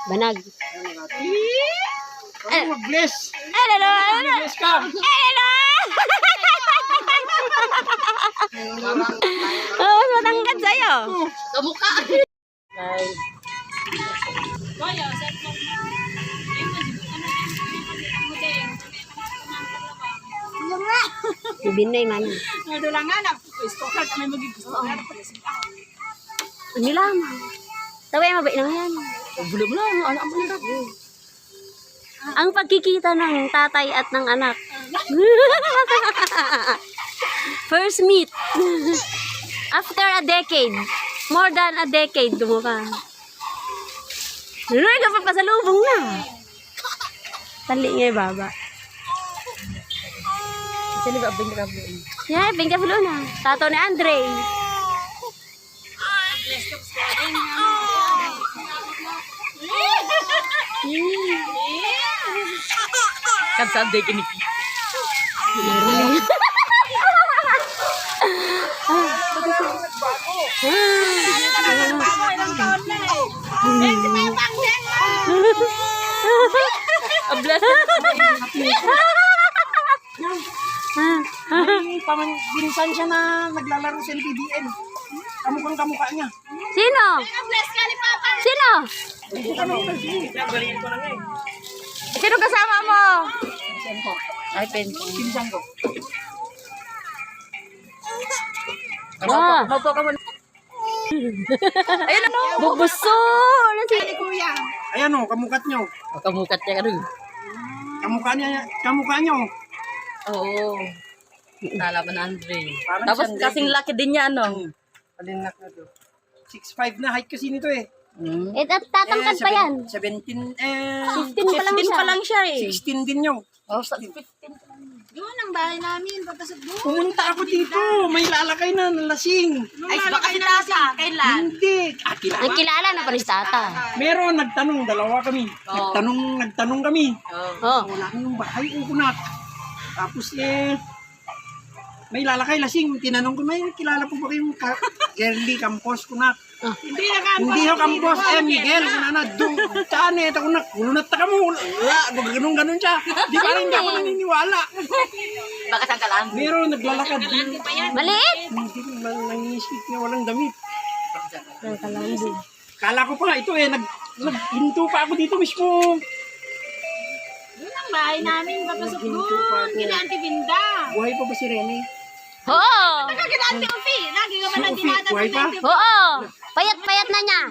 Banag. Mag-bless. Hello. Bless ka. Hello. Oh, matangkad sa'yo. Kamukha. Bibinay man. Ano lang? Taway mabait na yan. Belum lah, anak mo na. Ang pagkikita ng tatay at ng anak. First meet. After a decade. More than a decade, dumukha. Luloy ka pa pasalubong na. Tali nga yung baba. Sino ba bingkablo? Yeah, bingkablo na. Tato ni Andre. Kan sande gini. Ablas. Pinsan siya na naglalaro sa LPDN. Kamukha niya. Sino? Sino? Sino kasama mo? Ay, pen. Pinsan ko. Maupo ka muna. Ayun ano? Bubuso! Ayan o, kamukat niyo. Kamukat niya ka rin. Kamukha niyo. Oo. Tala ba na Andre? Parang Tapos siyang kasing laki din niya, ano? Palinak na to. 6'5 na height kasi nito eh. Tatangkad pa yan. 17, 15 pa lang siya. siya eh. 16 din niyo. Oh, sa 15. Doon ang bahay namin, papasok doon. Pumunta ako dito. May lalakay na nalasing. Ay, baka si Tata. Kailan? Hindi. Ang kilala na pa ni Tata. Meron, nagtanong. Dalawa kami. Oo. Nagtanong kami. Oh. Oh. Wala kang bahay, ukunat. Tapos may lalakay lasing. Tinanong ko, may kilala po ba kayong Girly Campos kunat? Hindi na ka. Hindi ho Campos, Miguel. Kunana, doon. Saan eh? Ako na, kulunat na ka mo. Wala, ganun siya. Di pa rin ako naniniwala. Baka saan ka lang? Meron, naglalakad. Maliit? Hindi, nangisip niya walang damit. Nakalambo. Kala ko pa nga ito naghinto pa ako dito mismo. Doon ang bahay namin, papasok doon. Kina Auntie Binda. Buhay pa ba si Rene? Oo! Kina Auntie Ofi. Lagi ka ba Si na Ofi, dinadaan buhay pa? Oo! Payat-payat na niya.